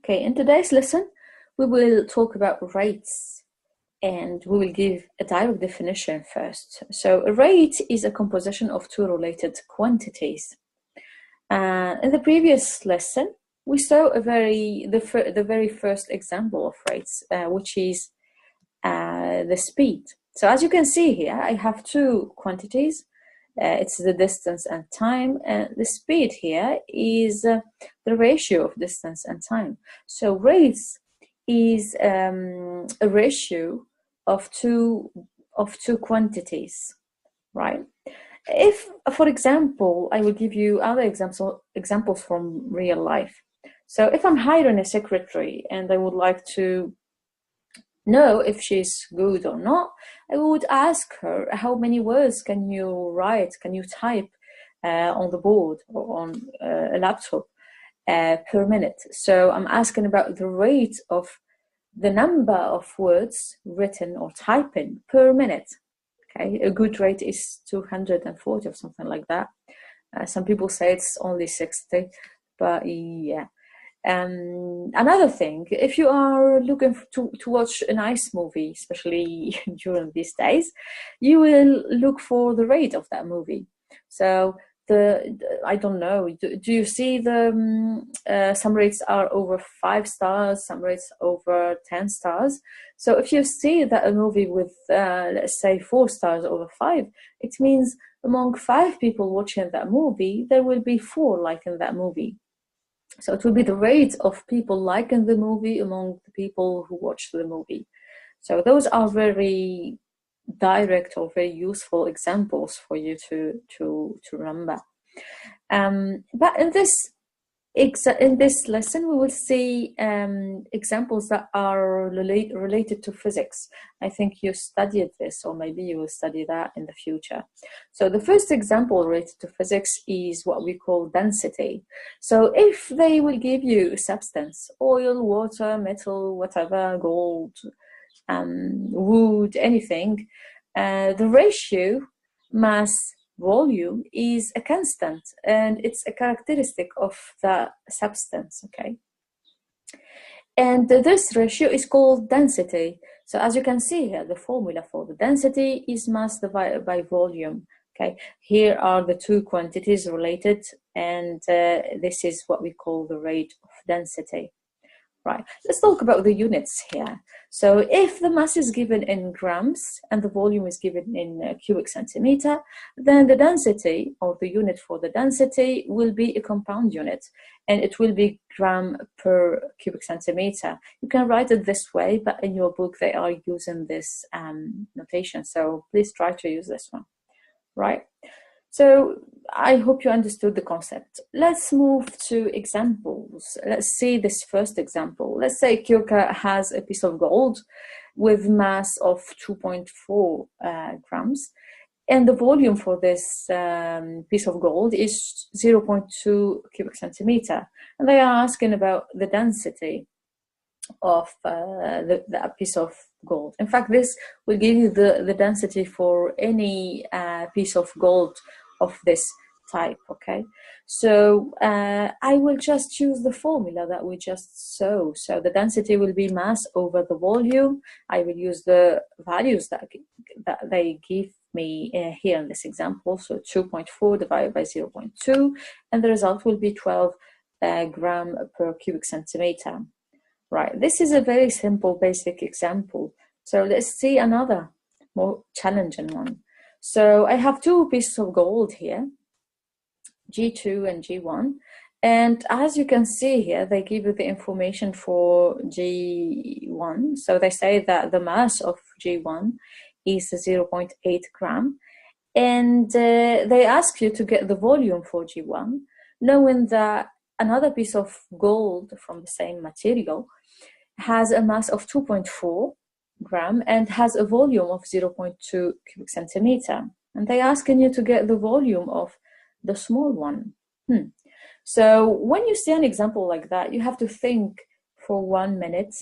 Okay, in today's lesson, we will talk about rates and we will give a direct definition first. So a rate is a composition of two related quantities. In the previous lesson, we saw the very first example of rates, which is the speed. So as you can see here, I have two quantities. It's the distance and time, and the speed here is the ratio of distance and time. So rates is a ratio of two quantities, right? If, for example, I will give you other examples from real life. So if I'm hiring a secretary and I would like to know if she's good or not, I would ask her, how many words can you type on the board or on a laptop per minute? So I'm asking about the rate of the number of words written or typing per minute. Okay, a good rate is 240 or something like that. Some people say it's only 60, but yeah. Another thing, if you are looking to watch a nice movie, especially during these days, you will look for the rate of that movie. So I don't know, do you see some rates are over 5 stars, some rates over 10 stars. So if you see that a movie with let's say 4 stars over 5, it means among 5 people watching that movie, there will be 4 liking that movie. So it will be the rate of people liking the movie among the people who watch the movie. So those are very direct or very useful examples for you to remember. But in this lesson, we will see examples that are related to physics. I think you studied this, or maybe you will study that in the future. So the first example related to physics is what we call density. So if they will give you a substance, oil, water, metal, whatever, gold, wood, anything, the ratio mass volume is a constant, and it's a characteristic of the substance, okay? And this ratio is called density. So as you can see here, the formula for the density is mass divided by volume, okay? Here are the two quantities related, and this is what we call the rate of density. Right, let's talk about the units here. So if the mass is given in grams and the volume is given in cubic centimeter, then the density, or the unit for the density, will be a compound unit, and it will be gram per cubic centimeter. You can write it this way, but in your book they are using this notation, so please try to use this one, right? So I hope you understood the concept. Let's move to examples. Let's see this first example. Let's say Kyoka has a piece of gold with mass of 2.4 grams, and the volume for this piece of gold is 0.2 cubic centimeter. And they are asking about the density of that piece of gold. In fact, this will give you the density for any piece of gold of this type, okay? So I will just choose the formula that we just saw. So the density will be mass over the volume. I will use the values that they give me here in this example. So 2.4 divided by 0.2, and the result will be 12 gram per cubic centimeter. Right, this is a very simple basic example. So let's see another more challenging one. So I have two pieces of gold here, G2 and G1. And as you can see here, they give you the information for G1. So they say that the mass of G1 is 0.8 gram. And they ask you to get the volume for G1, knowing that another piece of gold from the same material has a mass of 2.4 gram and has a volume of 0.2 cubic centimeter. And they're asking you to get the volume of the small one. So when you see an example like that, you have to think for 1 minute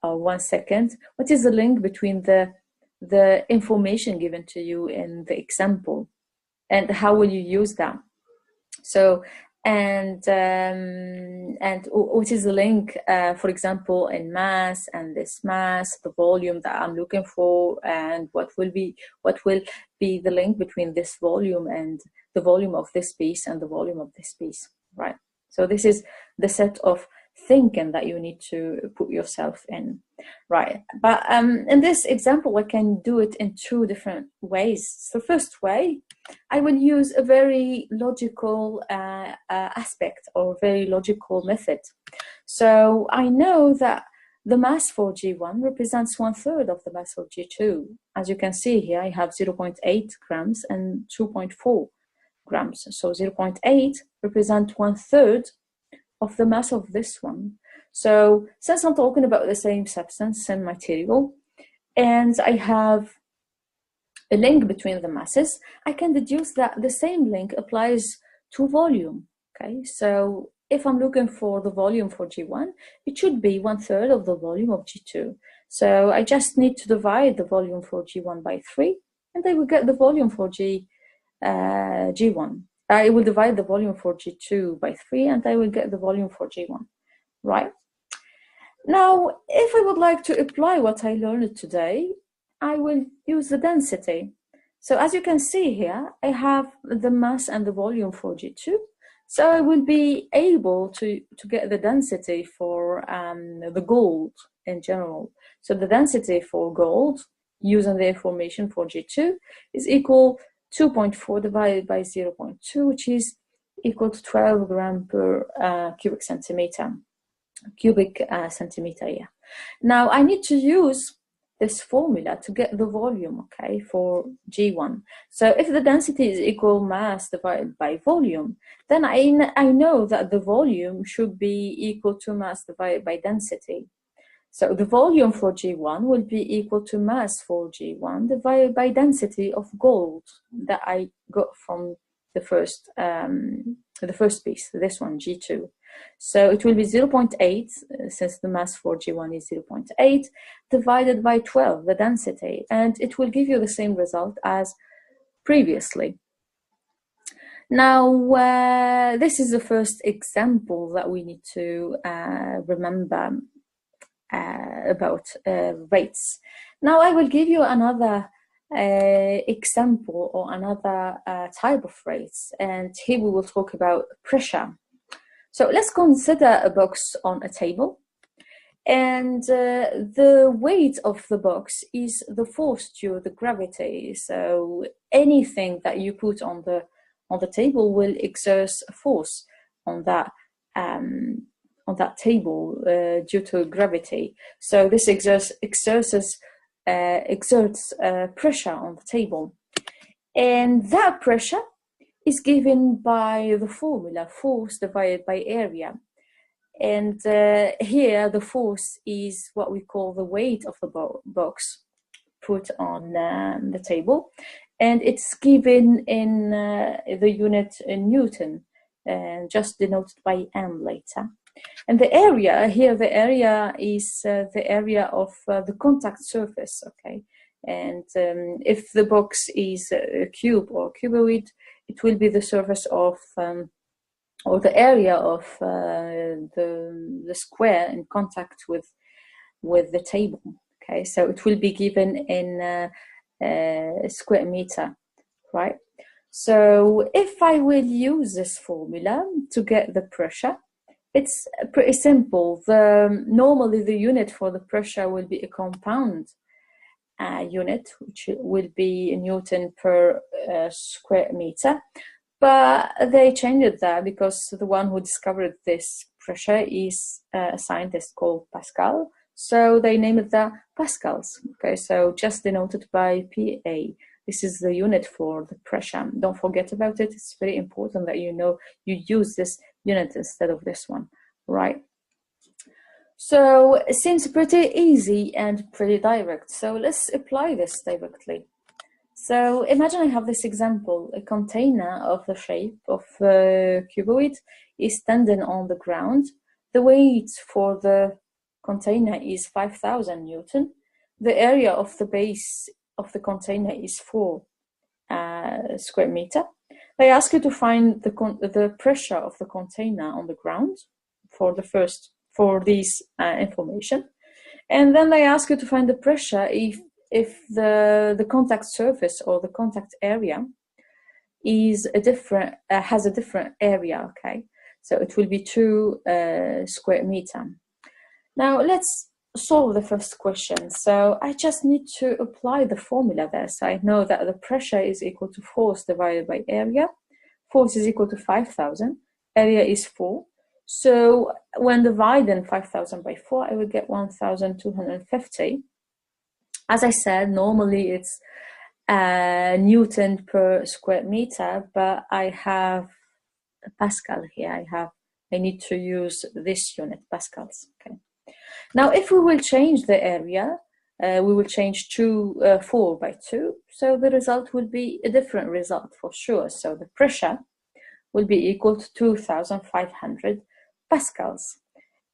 or 1 second, what is the link between the information given to you in the example, and how will you use that? So and what is the link, for example, in mass, and this mass, the volume that I'm looking for, and what will be the link between this volume and the volume of this piece and the volume of this piece, right? So this is the set of thinking that you need to put yourself in, right? But in this example, I can do it in two different ways. So first way, I will use a very logical aspect, or very logical method. So I know that the mass for G1 represents 1/3 of the mass of G2. As you can see here, I have 0.8 grams and 2.4 grams. So 0.8 represents 1/3 of the mass of this one. So since I'm talking about the same substance, same material, and I have a link between the masses, I can deduce that the same link applies to volume. Okay, so if I'm looking for the volume for G1, it should be 1/3 of the volume of G2. So I just need to divide the volume for G1 by 3, and I will get the volume for G1. I will divide the volume for G2 by 3, and I will get the volume for G1, right? Now, if I would like to apply what I learned today, I will use the density. So as you can see here, I have the mass and the volume for G2. So I will be able to get the density for the gold in general. So the density for gold, using the information for G2, is equal 2.4 divided by 0.2, which is equal to 12 grams per cubic centimeter. Yeah. Now I need to use this formula to get the volume, okay, for G1. So if the density is equal mass divided by volume, then I know that the volume should be equal to mass divided by density. So the volume for G1 will be equal to mass for G1 divided by density of gold that I got from the first piece, this one, G2. So it will be 0.8, since the mass for G1 is 0.8, divided by 12, the density, and it will give you the same result as previously. Now, this is the first example that we need to remember about rates. Now I will give you another example, or another type of rates, and here we will talk about pressure. So let's consider a box on a table, and the weight of the box is the force due to the gravity. So anything that you put on the table will exert a force on that table due to gravity. So this exerts pressure on the table, and that pressure is given by the formula force divided by area. And here the force is what we call the weight of the box put on the table, and it's given in the unit in Newton, just denoted by M later. And the area here, the area is the area of the contact surface, okay? And if the box is a cube or cuboid, it will be the surface of, or the area of the square in contact with the table, okay? So it will be given in square meter, right? So if I will use this formula to get the pressure, it's pretty simple. Normally the unit for the pressure will be a compound unit, which will be Newton per square meter. But they changed that because the one who discovered this pressure is a scientist called Pascal. So they named it the pascals. Okay, so just denoted by PA. This is the unit for the pressure. Don't forget about it. It's very important that you use this unit instead of this one, right? So it seems pretty easy and pretty direct. So let's apply this directly. So imagine I have this example. A container of the shape of a cuboid is standing on the ground. The weight for the container is 5,000 Newton. The area of the base of the container is 4 square meter. They ask you to find the pressure of the container on the ground for these information. And then they ask you to find the pressure if the contact surface or the contact area is has a different area, okay? So it will be 2 square meter. Now let's solve the first question. So I just need to apply the formula there. So I know that the pressure is equal to force divided by area. Force is equal to 5,000. Area is 4. So when dividing 5,000 by 4, I will get 1,250. As I said, normally it's Newton per square meter, but I have Pascal here. I need to use this unit, pascals. Okay. Now, if we will change the area, we will change 4 by 2. So the result will be a different result for sure. So the pressure will be equal to 2,500 pascals.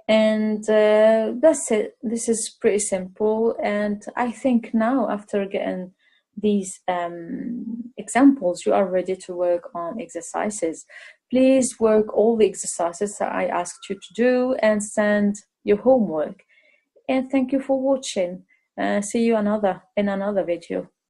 And that's it. This is pretty simple. And I think now, after getting these examples, you are ready to work on exercises. Please work all the exercises that I asked you to do and send your homework. And thank you for watching. See you in another video.